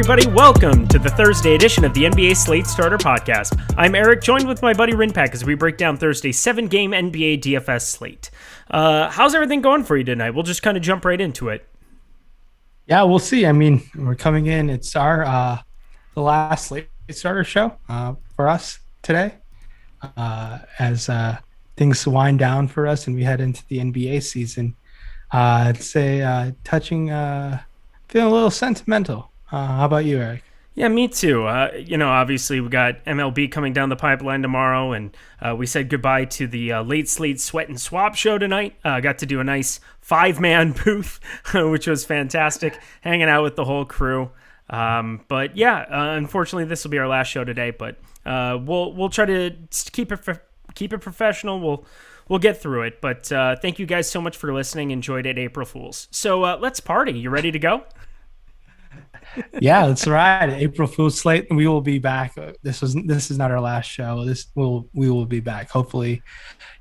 everybody. Welcome to the Thursday edition of the NBA Slate Starter Podcast. I'm Eric, joined with my buddy Rayen Patnaik as we break down Thursday's 7-game NBA DFS slate. How's everything going for you tonight? We'll just kind of jump right into it. Yeah, we'll see. I mean, we're coming in. It's our the last Slate Starter show for us today as things wind down for us and we head into the NBA season. I'd say feeling a little sentimental. How about you, Eric? Yeah, me too. Obviously we got MLB coming down the pipeline tomorrow, and we said goodbye to the late Slate Sweat and Swap show tonight. Got to do a nice 5-man booth, which was fantastic, hanging out with the whole crew. But yeah, unfortunately this will be our last show today, but we'll try to keep it professional. We'll get through it, but thank you guys so much for listening. Enjoyed it, April Fools. So let's party. You ready to go? Yeah, let's ride. April Fool's Slate. We will be back. This is not our last show. We will be back. Hopefully,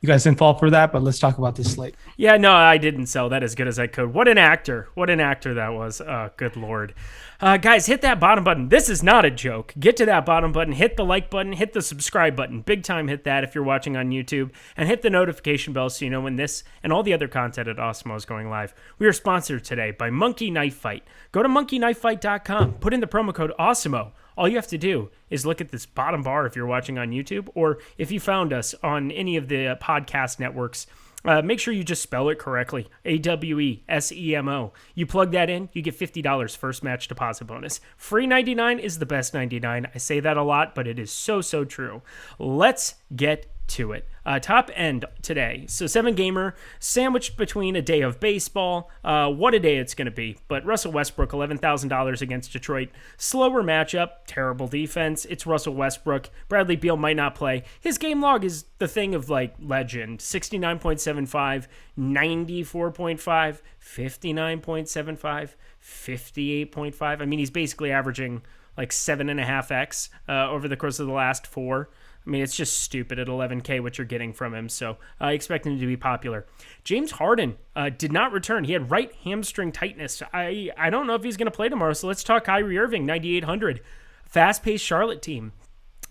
you guys didn't fall for that. But let's talk about this slate. Yeah, no, I didn't sell that as good as I could. What an actor! What an actor that was. Oh, good Lord. Guys, hit that bottom button. This is not a joke. Get to that bottom button. Hit the like button. Hit the subscribe button. Big time hit that if you're watching on YouTube. And hit the notification bell so you know when this and all the other content at Awesemo is going live. We are sponsored today by Monkey Knife Fight. Go to monkeyknifefight.com. Put in the promo code Awesemo. All you have to do is look at this bottom bar if you're watching on YouTube, or if you found us on any of the podcast networks. Make sure you just spell it correctly. AWESEMO. You plug that in, you get $50 first match deposit bonus. Free 99 is the best 99. I say that a lot, but it is so true. Let's get to it. Top end today. So 7-gamer sandwiched between a day of baseball. What a day it's going to be. But Russell Westbrook, $11,000 against Detroit. Slower matchup. Terrible defense. It's Russell Westbrook. Bradley Beal might not play. His game log is the thing of like legend. 69.75, 94.5, 59.75, 58.5. I mean, he's basically averaging like 7.5x over the course of the last 4. I mean, it's just stupid at 11K what you're getting from him, so I expect him to be popular. James Harden did not return. He had right hamstring tightness. I don't know if he's going to play tomorrow, so let's talk Kyrie Irving, 9,800. Fast-paced Charlotte team.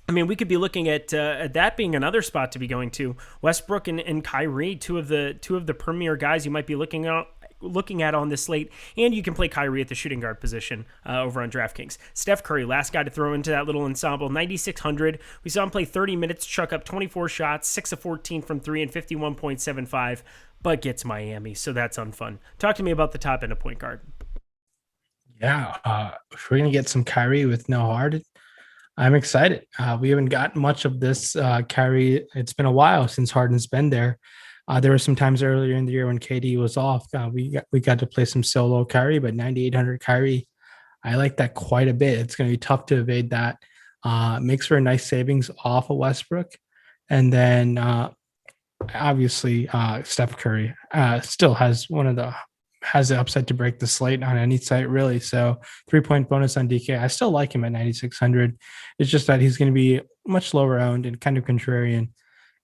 I mean, we could be looking at that being another spot to be going to. Westbrook and Kyrie, two of the premier guys you might be looking at on this slate, and you can play Kyrie at the shooting guard position over on DraftKings. Steph Curry, last guy to throw into that little ensemble, 9,600. We saw him play 30 minutes, chuck up 24 shots, 6 of 14 from 3 and 51.75, but gets Miami, so that's unfun. Talk to me about the top end of point guard. Yeah, if we're going to get some Kyrie with no Harden, I'm excited. We haven't gotten much of this Kyrie. It's been a while since Harden's been there. There were some times earlier in the year when KD was off. We got to play some solo Kyrie, but 9,800 Kyrie, I like that quite a bit. It's going to be tough to evade that. Makes for a nice savings off of Westbrook. And then obviously Steph Curry still has the upside to break the slate on any site, really. So 3-point bonus on DK. I still like him at 9,600. It's just that he's going to be much lower owned and kind of contrarian.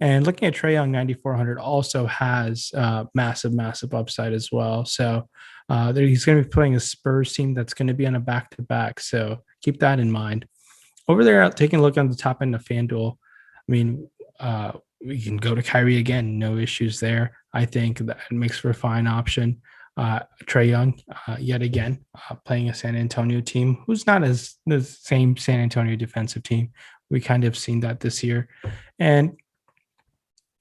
And looking at Trae Young, 9,400 also has massive upside as well. So he's going to be playing a Spurs team that's going to be on a back-to-back. So keep that in mind. Over there, taking a look on the top end of FanDuel, I mean, we can go to Kyrie again. No issues there. I think that makes for a fine option. Trae Young, yet again, playing a San Antonio team who's not as the same San Antonio defensive team. We kind of seen that this year. And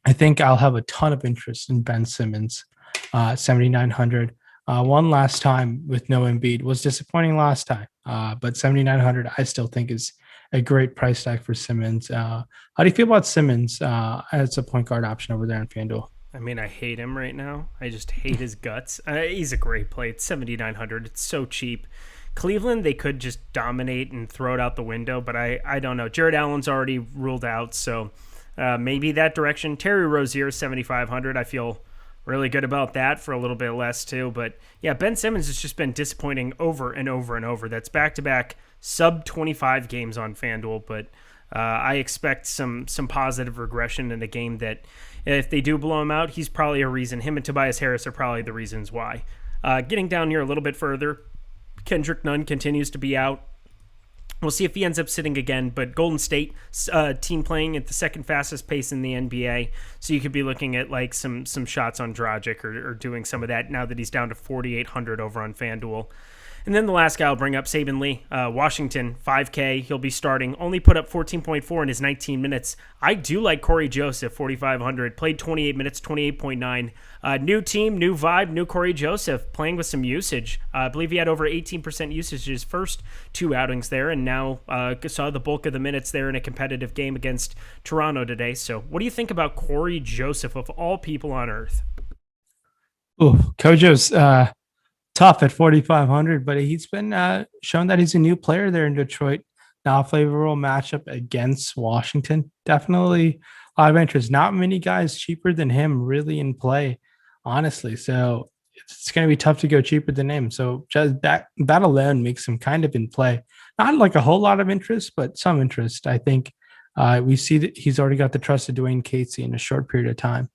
I think I'll have a ton of interest in Ben Simmons, 7,900. One last time with no Embiid was disappointing last time, but 7,900 I still think is a great price tag for Simmons. How do you feel about Simmons as a point guard option over there on FanDuel? I mean, I hate him right now. I just hate his guts. He's a great play. It's 7,900. It's so cheap. Cleveland, they could just dominate and throw it out the window, but I don't know. Jared Allen's already ruled out, so maybe that direction. Terry Rozier, 7,500. I feel really good about that for a little bit less too. But yeah, Ben Simmons has just been disappointing over and over and over. That's back-to-back sub-25 games on FanDuel, but I expect some positive regression in a game that if they do blow him out, he's probably a reason. Him and Tobias Harris are probably the reasons why. Getting down here a little bit further, Kendrick Nunn continues to be out. We'll see if he ends up sitting again, but Golden State team playing at the second fastest pace in the NBA, so you could be looking at like some shots on Dragic or doing some of that now that he's down to 4,800 over on FanDuel. And then the last guy I'll bring up, Saban Lee, Washington, 5K. He'll be starting. Only put up 14.4 in his 19 minutes. I do like Corey Joseph, 4,500. Played 28 minutes, 28.9. New team, new vibe, new Corey Joseph, playing with some usage. I believe he had over 18% usage his first two outings there, and now saw the bulk of the minutes there in a competitive game against Toronto today. So what do you think about Corey Joseph, of all people on earth? Oh, Kojo's tough at 4,500, but he's been shown that he's a new player there in Detroit. Now, a favorable matchup against Washington. Definitely a lot of interest. Not many guys cheaper than him really in play, honestly. So it's going to be tough to go cheaper than him. So just that alone makes him kind of in play. Not like a whole lot of interest, but some interest. I think we see that he's already got the trust of Dwayne Casey in a short period of time.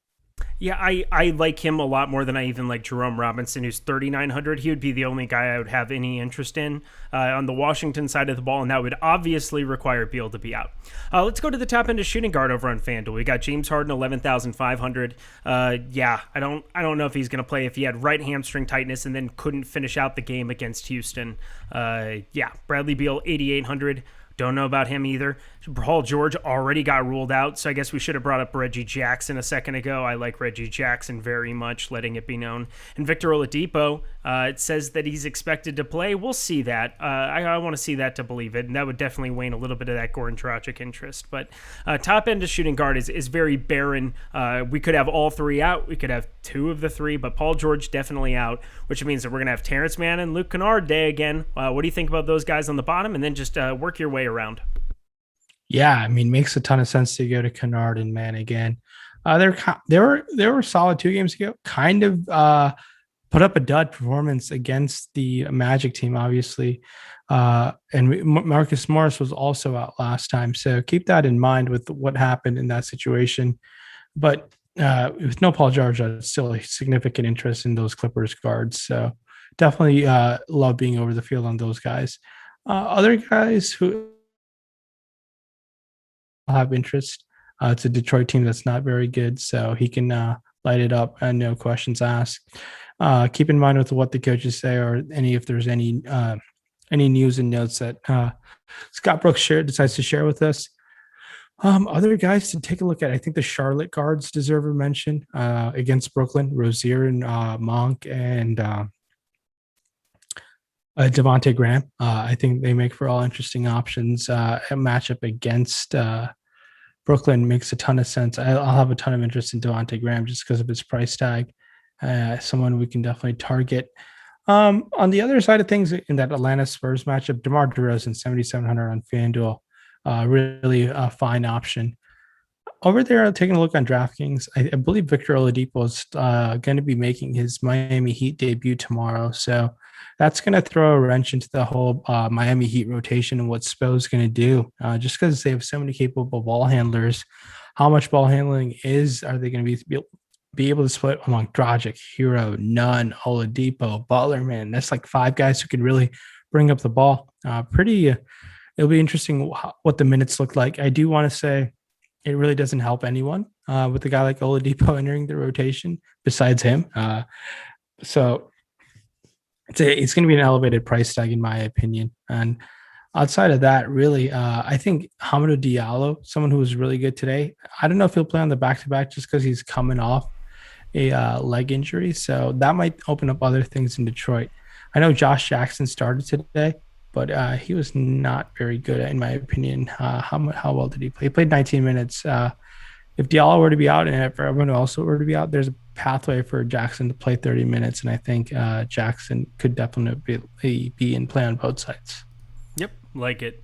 Yeah, I like him a lot more than I even like Jerome Robinson, who's 3,900. He would be the only guy I would have any interest in on the Washington side of the ball, and that would obviously require Beal to be out. Let's go to the top end of shooting guard over on FanDuel. We got James Harden, 11,500. Yeah, I don't know if he's going to play if he had right hamstring tightness and then couldn't finish out the game against Houston. Yeah, Bradley Beal, 8,800. Don't know about him either. Paul George already got ruled out, so I guess we should have brought up Reggie Jackson a second ago. I like Reggie Jackson very much, letting it be known. And Victor Oladipo, it says that he's expected to play. We'll see that. I want to see that to believe it, and that would definitely wane a little bit of that Goran Dragic interest. But top end of shooting guard is very barren. We could have all three out. We could have two of the three, but Paul George definitely out, which means that we're going to have Terrence Mann and Luke Kennard day again. What do you think about those guys on the bottom? And then just work your way around. Yeah, I mean, makes a ton of sense to go to Kennard and Mann again. They were solid 2 games ago. Kind of put up a dud performance against the Magic team, obviously. And Marcus Morris was also out last time, so keep that in mind with what happened in that situation. But with no Paul George, still a significant interest in those Clippers guards. So definitely love being over the field on those guys. Other guys who have interest. It's a Detroit team that's not very good, so he can light it up and no questions asked. Keep in mind with what the coaches say, or if there's any news and notes that Scott Brooks decides to share with us. Other guys to take a look at. I think the Charlotte guards deserve a mention against Brooklyn. Rozier and Monk and Devontae Graham. I think they make for all interesting options. A matchup against Brooklyn makes a ton of sense. I'll have a ton of interest in Devontae Graham just because of his price tag. Someone we can definitely target. On the other side of things, in that Atlanta Spurs matchup, DeMar DeRozan, 7,700 on FanDuel. Really a fine option. Over there, taking a look on DraftKings, I believe Victor Oladipo is going to be making his Miami Heat debut tomorrow. So that's going to throw a wrench into the whole Miami Heat rotation and what Spo's going to do. Just because they have so many capable ball handlers, how much ball handling are they going to be able to split among Dragic, Hero, Nunn, Oladipo, Butler? Man, that's like 5 guys who can really bring up the ball. It'll be interesting what the minutes look like. I do want to say it really doesn't help anyone with a guy like Oladipo entering the rotation besides him. So it's going to be an elevated price tag in my opinion. And outside of that, really, I think Hamidou Diallo, someone who was really good today. I don't know if he'll play on the back-to-back just because he's coming off a leg injury. So that might open up other things in Detroit. I know Josh Jackson started today, but he was not very good, in my opinion. How well did he play? He played 19 minutes. If Diallo were to be out and if everyone else were to be out, there's a pathway for Jackson to play 30 minutes. And I think Jackson could definitely be in play on both sides. Yep, like it.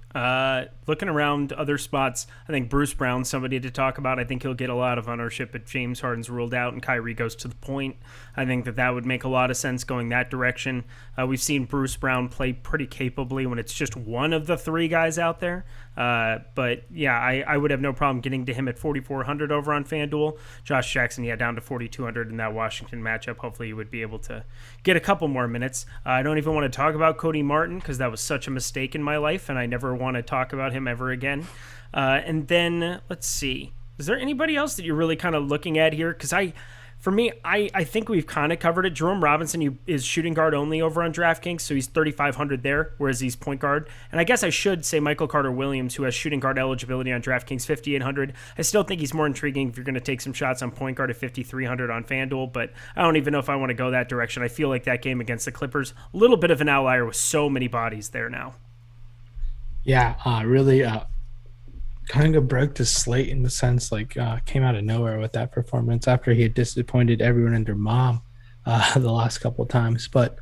looking around other spots, I think Bruce Brown's somebody to talk about. I think he'll get a lot of ownership if James Harden's ruled out and Kyrie goes to the point. I think that would make a lot of sense going that direction. We've seen Bruce Brown play pretty capably when it's just one of the three guys out there. But yeah, I would have no problem getting to him at 4,400 over on FanDuel. Josh Jackson, down to 4,200 in that Washington matchup. Hopefully he would be able to get a couple more minutes. I don't even want to talk about Cody Martin because that was such a mistake in my life, and I never want to talk about him ever again. And then, let's see. Is there anybody else that you're really kind of looking at here? Because for me, I think we've kind of covered it. Jerome Robinson is shooting guard only over on DraftKings, so he's 3,500 there, whereas he's point guard. And I guess I should say Michael Carter-Williams, who has shooting guard eligibility on DraftKings, 5,800. I still think he's more intriguing if you're going to take some shots on point guard at 5,300 on FanDuel, but I don't even know if I want to go that direction. I feel like that game against the Clippers, a little bit of an outlier with so many bodies there now. Yeah, really kind of broke the slate in the sense came out of nowhere with that performance after he had disappointed everyone and their mom the last couple of times. But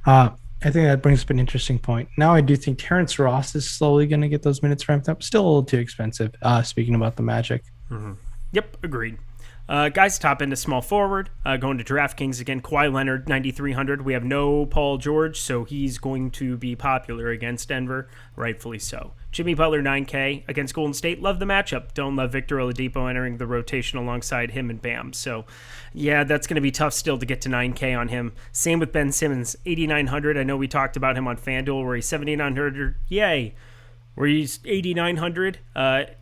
I think that brings up an interesting point. Now I do think Terrence Ross is slowly going to get those minutes ramped up. Still a little too expensive, speaking about the Magic. Mm-hmm. Yep, agreed. Guys, top into small forward. Going to DraftKings again. Kawhi Leonard, 9,300. We have no Paul George, so he's going to be popular against Denver, rightfully so. Jimmy Butler, 9K against Golden State. Love the matchup. Don't love Victor Oladipo entering the rotation alongside him and Bam. So, yeah, that's going to be tough still to get to 9K on him. Same with Ben Simmons, 8,900. I know we talked about him on FanDuel where he's 7,900. Yay. Where he's 8,900.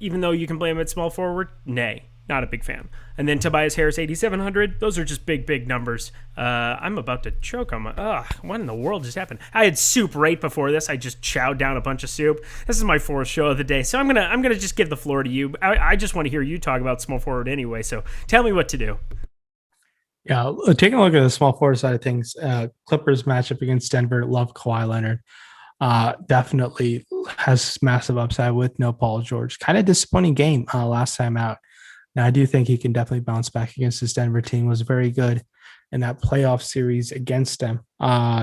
Even though you can play him at small forward, nay. Not a big fan. And then Tobias Harris, 8,700. Those are just big numbers. I'm about to choke on my... what in the world just happened? I had soup right before this. I just chowed down a bunch of soup. This is my fourth show of the day, so I'm gonna just give the floor to you. I just want to hear you talk about small forward anyway, so tell me what to do. Yeah, taking a look at the small forward side of things, Clippers matchup against Denver, love Kawhi Leonard. Definitely has massive upside with no Paul George. Kind of disappointing game last time out. Now, I do think he can definitely bounce back against this Denver team. Was very good in that playoff series against them.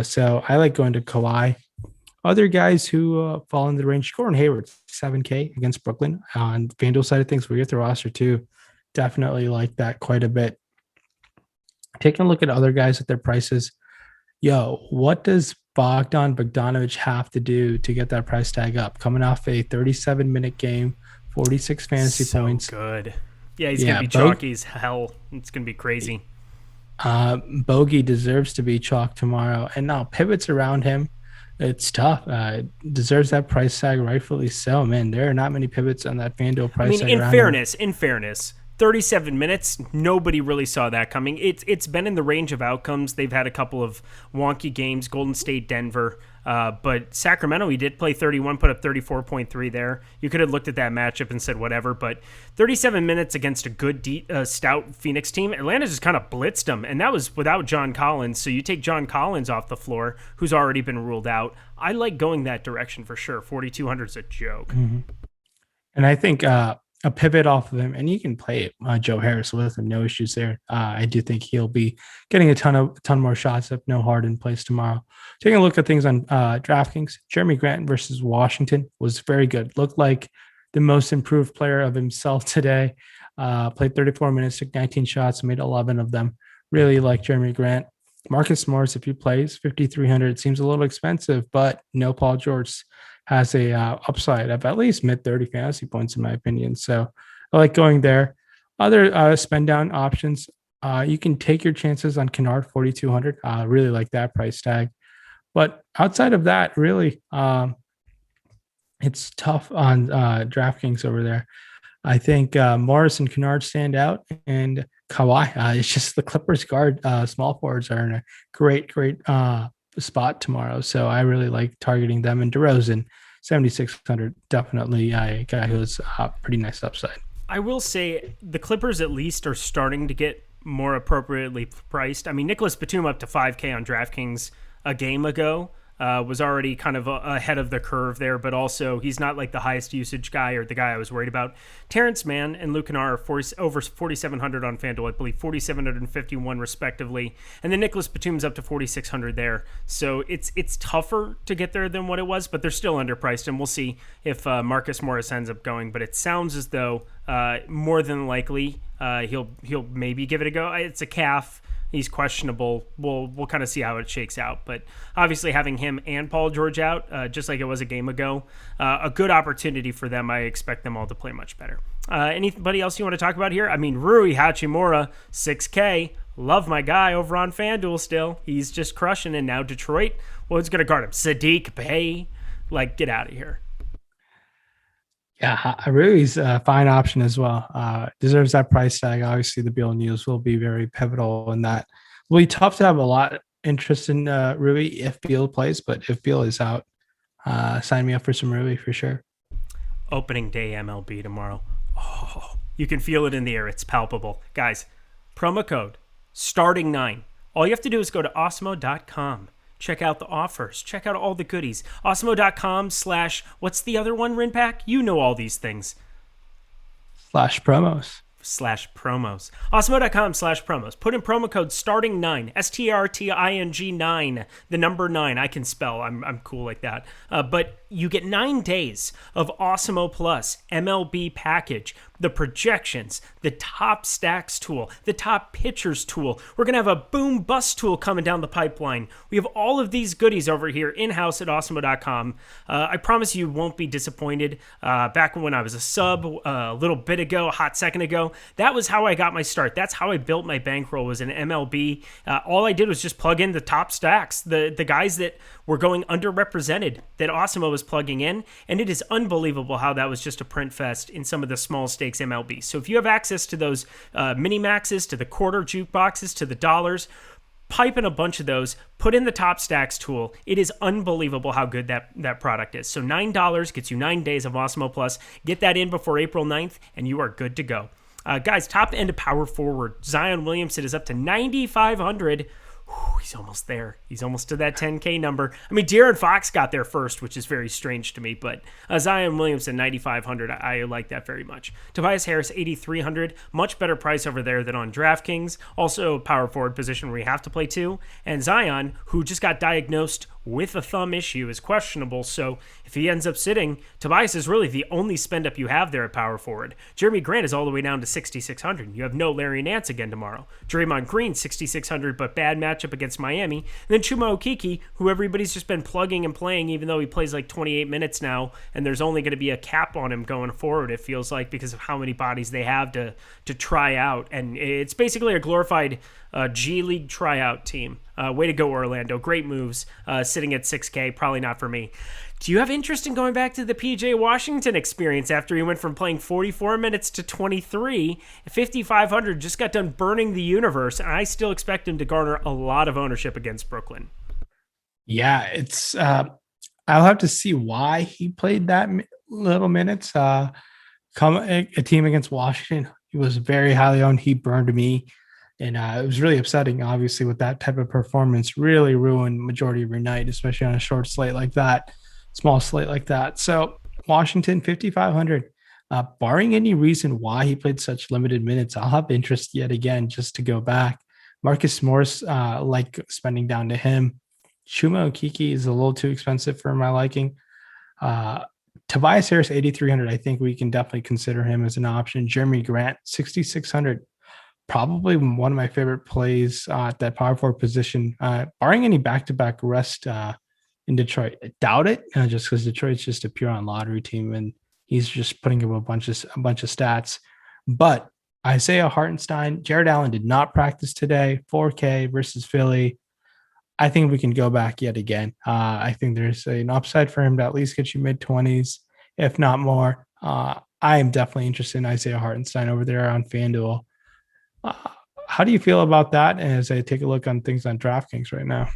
So I like going to Kawhi. Other guys who fall in the range, Gordon Hayward, 7K against Brooklyn. On FanDuel side of things, we get the roster too. Definitely like that quite a bit. Taking a look at other guys at their prices. What does Bogdan Bogdanovic have to do to get that price tag up? Coming off a 37-minute game, 46 fantasy points. So good. Yeah, he's going to be chalky as hell. It's going to be crazy. Bogey deserves to be chalk tomorrow. And now pivots around him. It's tough. Deserves that price tag, rightfully so. Man, there are not many pivots on that FanDuel price tag. In fairness, 37 minutes, nobody really saw that coming. It's been in the range of outcomes. They've had a couple of wonky games, Golden State, Denver. But Sacramento, he did play 31, put up 34.3 there. You could have looked at that matchup and said whatever, but 37 minutes against a good, stout Phoenix team. Atlanta just kind of blitzed them, and that was without John Collins. So you take John Collins off the floor, who's already been ruled out. I like going that direction for sure. 4,200 is a joke. Mm-hmm. And I think a pivot off of him, and you can play Joe Harris with him, no issues there. I do think he'll be getting a ton more shots if no Harden plays tomorrow. Taking a look at things on DraftKings, Jeremy Grant versus Washington was very good. Looked like the most improved player of himself today. Played 34 minutes, took 19 shots, made 11 of them. Really like Jeremy Grant. Marcus Morris, if he plays, 5,300 seems a little expensive, but no Paul George has a upside of at least mid-30 fantasy points, in my opinion. So I like going there. Other spend down options, you can take your chances on Kennard, 4,200. Really like that price tag. But outside of that, really, it's tough on DraftKings over there. I think Morris and Kennard stand out, and Kawhi. It's just the Clippers guard small forwards are in a great spot tomorrow. So I really like targeting them. And DeRozan, 7,600, definitely a guy who's pretty nice upside. I will say the Clippers at least are starting to get more appropriately priced. I mean, Nicholas Batum up to 5K on DraftKings a game ago. was already kind of ahead of the curve there, but also he's not like the highest usage guy or the guy I was worried about. Terrence Mann and Luke Kennard are over 4,700 on FanDuel, I believe 4,751 respectively, and then Nicholas Batum's up to 4,600 there. So it's tougher to get there than what it was, but they're still underpriced, and we'll see if Marcus Morris ends up going. But it sounds as though more than likely he'll maybe give it a go. It's a calf. He's questionable. We'll kind of see how it shakes out. But obviously having him and Paul George out, just like it was a game ago, a good opportunity for them. I expect them all to play much better. Anybody else you want to talk about here? I mean, Rui Hachimura, 6K. Love my guy over on FanDuel still. He's just crushing. And now Detroit, well, who's going to guard him? Sadiq Bey? Like, get out of here. Yeah, Rui's a fine option as well. Deserves that price tag. Obviously, the Beal news will be very pivotal in that. It'll be tough to have a lot of interest in Rui if Beal plays, but if Beal is out, sign me up for some Rui for sure. Opening day MLB tomorrow. Oh, you can feel it in the air. It's palpable. Guys, promo code STARTING9. All you have to do is go to Awesemo.com. Check out the offers. Check out all the goodies. Awesemo.com / what's the other one, Rinpack? You know all these things. /promos. /promos. Awesemo.com /promos. Put in promo code STARTING9. STRTING 9. The number 9. I can spell. I'm cool like that. But you get 9 days of Awesemo Plus MLB package. The projections, the top stacks tool, the top pitchers tool. We're going to have a boom bust tool coming down the pipeline. We have all of these goodies over here in-house at Awesemo.com. I promise you won't be disappointed. Back when I was a sub a little bit ago, a hot second ago, that was how I got my start. That's how I built my bankroll, was an MLB. All I did was just plug in the top stacks, the guys that were going underrepresented that Awesemo was plugging in, and it is unbelievable how that was just a print fest in some of the small stakes MLB. So if you have access to those mini maxes, to the quarter jukeboxes, to the dollars, pipe in a bunch of those, put in the top stacks tool. It is unbelievable how good that product is. So $9 gets you 9 days of Awesemo Plus. Get that in before April 9th, and you are good to go. Guys, top end of power forward. Zion Williamson is up to 9,500. He's almost there. He's almost to that 10K number. I mean, De'Aaron Fox got there first, which is very strange to me, but Zion Williamson, 9,500. I like that very much. Tobias Harris, 8,300. Much better price over there than on DraftKings. Also a power forward position where you have to play two. And Zion, who just got diagnosed with a thumb issue, is questionable. So if he ends up sitting, Tobias is really the only spend up you have there at power forward. Jeremy Grant is all the way down to 6,600. You have no Larry Nance again tomorrow. Draymond Green, 6,600, but bad matchup against Miami. And then Chuma Okeke, who everybody's just been plugging and playing, even though he plays like 28 minutes now, and there's only going to be a cap on him going forward, it feels like, because of how many bodies they have to try out. And it's basically a glorified G League tryout team. Way to go, Orlando. Great moves. Sitting at 6K, probably not for me. Do you have interest in going back to the PJ Washington experience after he went from playing 44 minutes to 23? 5,500, just got done burning the universe, and I still expect him to garner a lot of ownership against Brooklyn. Yeah, it's I'll have to see why he played that little minutes. Come a team against Washington, he was very highly owned. He burned me. And it was really upsetting, obviously, with that type of performance. Really ruined majority of your night, especially on a short slate like that, small slate like that. So Washington, 5,500. Barring any reason why he played such limited minutes, I'll have interest yet again just to go back. Marcus Morris, like spending down to him. Chuma Okeke is a little too expensive for my liking. Tobias Harris, 8,300. I think we can definitely consider him as an option. Jeremy Grant, 6,600. Probably one of my favorite plays at that power forward position, barring any back-to-back rest in Detroit. I doubt it, just because Detroit's just a pure on lottery team, and he's just putting up a bunch of stats. But Isaiah Hartenstein, Jared Allen did not practice today. 4K versus Philly. I think we can go back yet again. I think there's an upside for him to at least get you mid-20s, if not more. I am definitely interested in Isaiah Hartenstein over there on FanDuel. How do you feel about that as I take a look on things on DraftKings right now?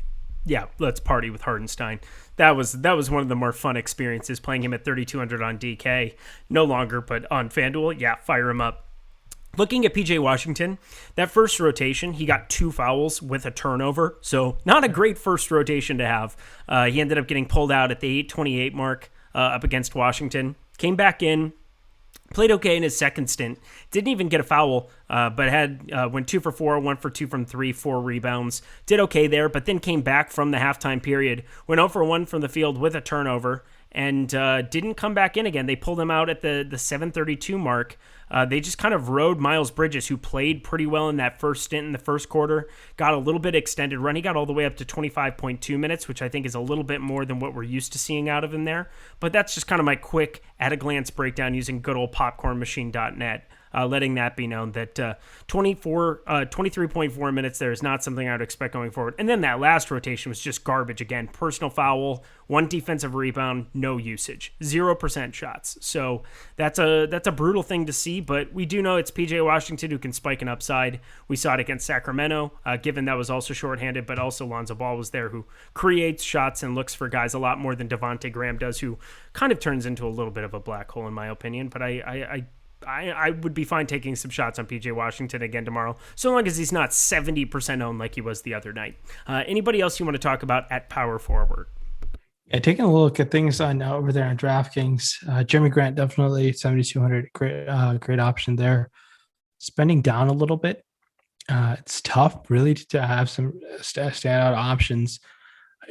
Yeah, let's party with Hartenstein. That was one of the more fun experiences, playing him at 3,200 on DK. No longer, but on FanDuel, yeah, fire him up. Looking at PJ Washington, that first rotation, he got 2 fouls with a turnover, so not a great first rotation to have. He ended up getting pulled out at the 8:28 mark up against Washington. Came back in, played okay in his second stint. Didn't even get a foul, but went 2 for 4, 1 for 2 from 3, 4 rebounds. Did okay there, but then came back from the halftime period. Went 0 for 1 from the field with a turnover, and didn't come back in again. They pulled him out at the 7:32 mark. They just kind of rode Miles Bridges, who played pretty well in that first stint in the first quarter. Got a little bit extended run. He got all the way up to 25.2 minutes, which I think is a little bit more than what we're used to seeing out of him there. But that's just kind of my quick at-a-glance breakdown using good old popcornmachine.net. Letting that be known that 23.4 minutes there is not something I would expect going forward. And then that last rotation was just garbage again. Personal foul, 1 defensive rebound, no usage, 0% shots. So that's a brutal thing to see, but we do know it's PJ Washington who can spike an upside. We saw it against Sacramento, given that was also shorthanded, but also Lonzo Ball was there, who creates shots and looks for guys a lot more than Devontae Graham does, who kind of turns into a little bit of a black hole in my opinion. But I would be fine taking some shots on PJ Washington again tomorrow, so long as he's not 70% owned like he was the other night. Anybody else you want to talk about at power forward? Yeah, taking a look at things on over there on DraftKings, Jeremy Grant definitely 7,200, great option there. Spending down a little bit, it's tough really to have some standout options.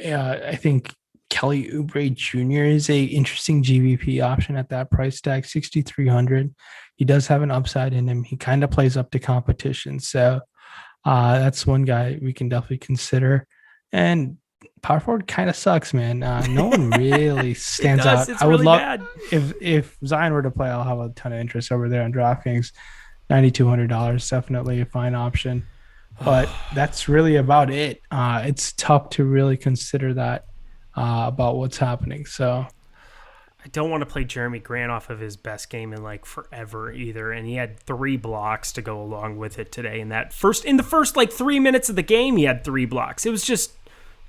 I think Kelly Oubre Jr. is a interesting GVP option at that price tag, 6,300. He does have an upside in him. He kind of plays up to competition. So that's one guy we can definitely consider. And power forward kind of sucks, man. No one really stands out. It's really love bad. if Zion were to play, I'll have a ton of interest over there on DraftKings. $9,200, definitely a fine option. But that's really about it. It's tough to really consider that about what's happening. So I don't want to play Jeremy Grant off of his best game in like forever either, and he had 3 blocks to go along with it today. In the first like 3 minutes of the game, he had 3 blocks. It was just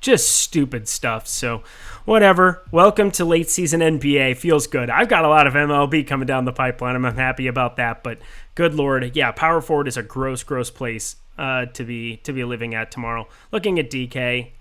stupid stuff. So whatever. Welcome to late season NBA. Feels good. I've got a lot of MLB coming down the pipeline. I'm happy about that. But good Lord, yeah, power forward is a gross place to be living at tomorrow. Looking at DK,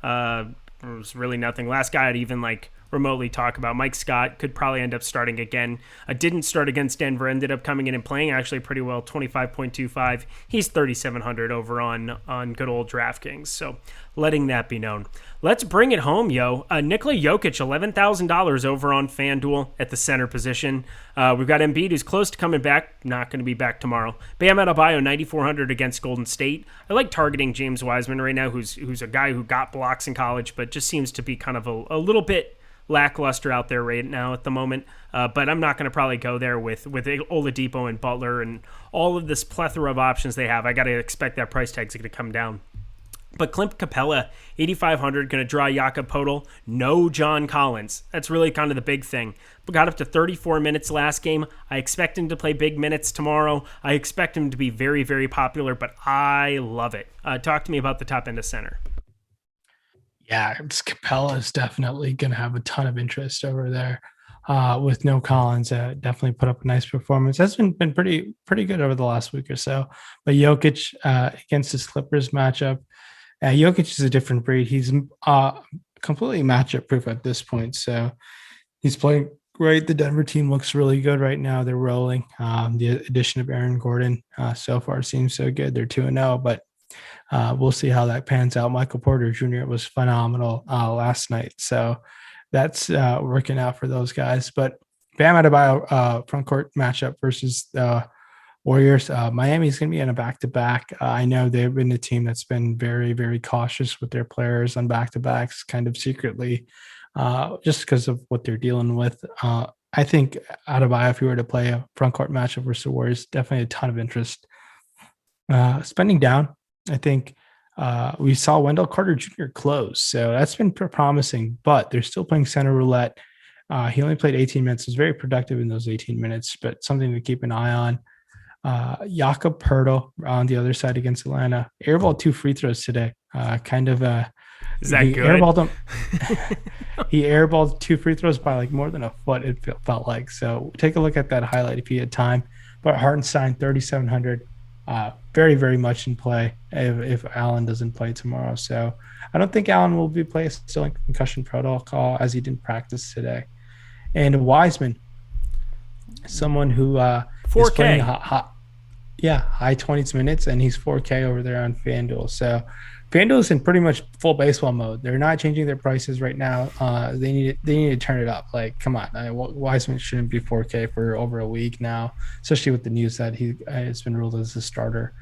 there was really nothing. Last guy I'd even like remotely talk about, Mike Scott, could probably end up starting again. Didn't start against Denver, ended up coming in and playing actually pretty well, 25.25. He's 3,700 over on good old DraftKings. So letting that be known. Let's bring it home, yo. Nikola Jokic, $11,000 over on FanDuel at the center position. We've got Embiid, who's close to coming back, not going to be back tomorrow. Bam Adebayo, 9,400 against Golden State. I like targeting James Wiseman right now, who's a guy who got blocks in college, but just seems to be kind of a little bit lackluster out there right now at the moment. But I'm not going to probably go there with Oladipo and Butler and all of this plethora of options they have. I got to expect that price tag's going to come down. But Clint Capella, 8,500, going to draw Jakob Poeltl. No John Collins. That's really kind of the big thing. Got up to 34 minutes last game. I expect him to play big minutes tomorrow. I expect him to be very, very popular, but I love it. Talk to me about the top end of center. Yeah, Capella is definitely going to have a ton of interest over there with no Collins. Definitely put up a nice performance. That's been pretty good over the last week or so. But Jokic against this Clippers matchup, Jokic is a different breed. He's completely matchup proof at this point. So he's playing great. The Denver team looks really good right now. They're rolling. The addition of Aaron Gordon so far seems so good. They're 2-0, but we'll see how that pans out. Michael Porter Jr. was phenomenal last night. So that's working out for those guys. But Bam Adebayo front court matchup versus the Warriors. Miami's going to be in a back-to-back. I know they've been a team that's been very, very cautious with their players on back-to-backs, kind of secretly, just because of what they're dealing with. I think Adebayo, if you were to play a front court matchup versus the Warriors, definitely a ton of interest. Spending down, I think we saw Wendell Carter Jr. close, so that's been promising, but they're still playing center roulette. He only played 18 minutes. Was very productive in those 18 minutes, but something to keep an eye on. Jakob Poeltl on the other side against Atlanta. Airballed 2 free throws today. Is that good? Airballed them. He airballed 2 free throws by like more than a foot, it felt like. So take a look at that highlight if you had time. But Hartenstein, 3,700. very, very much in play if Allen doesn't play tomorrow. So I don't think Allen will be placed still in concussion protocol as he didn't practice today. And Wiseman, someone who is 4K. playing high 20s minutes, and he's 4K over there on FanDuel. So FanDuel's in pretty much full baseball mode. They're not changing their prices right now. They need to turn it up. Like, come on, Wiseman shouldn't be 4K for over a week now, especially with the news that has been ruled as a starter.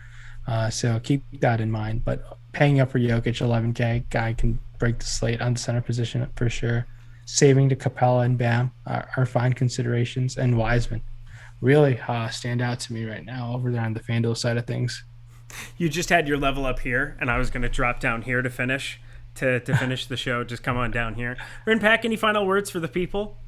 So keep that in mind. But paying up for Jokic, 11K, guy can break the slate on the center position for sure. Saving to Capella and Bam are fine considerations, and Wiseman really stand out to me right now over there on the FanDuel side of things. You just had your level up here, and I was going to drop down here to finish finish the show. Just come on down here. Rayen Pat, any final words for the people?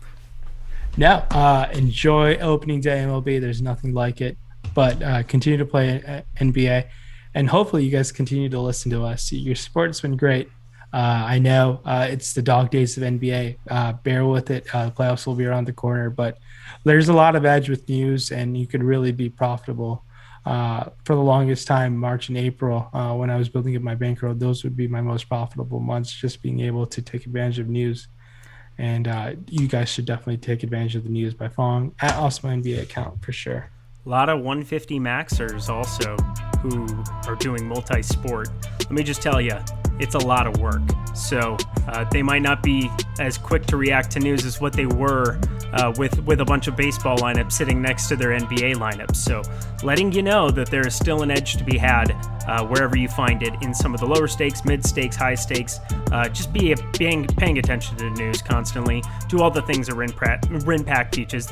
No, enjoy opening day MLB. There's nothing like it, but continue to play NBA, and hopefully you guys continue to listen to us. Your support's been great. I know it's the dog days of NBA. Bear with it. Playoffs will be around the corner, but there's a lot of edge with news, and you could really be profitable. For the longest time, March and April, when I was building up my bankroll, those would be my most profitable months, just being able to take advantage of news. And you guys should definitely take advantage of the news by following at Awesemo NBA account for sure. A lot of 150 maxers also who are doing multi-sport. Let me just tell you, it's a lot of work. So they might not be as quick to react to news as what they were with a bunch of baseball lineups sitting next to their NBA lineups. So letting you know that there is still an edge to be had wherever you find it in some of the lower stakes, mid stakes, high stakes. Just paying attention to the news constantly. Do all the things that Rinpack teaches.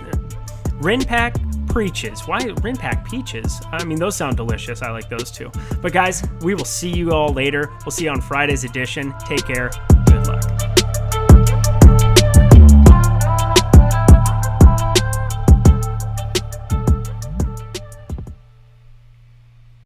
Rinpack preaches. Why Rinpack peaches? I mean, those sound delicious. I like those too. But guys, we will see you all later. We'll see you on Friday's edition. Take care.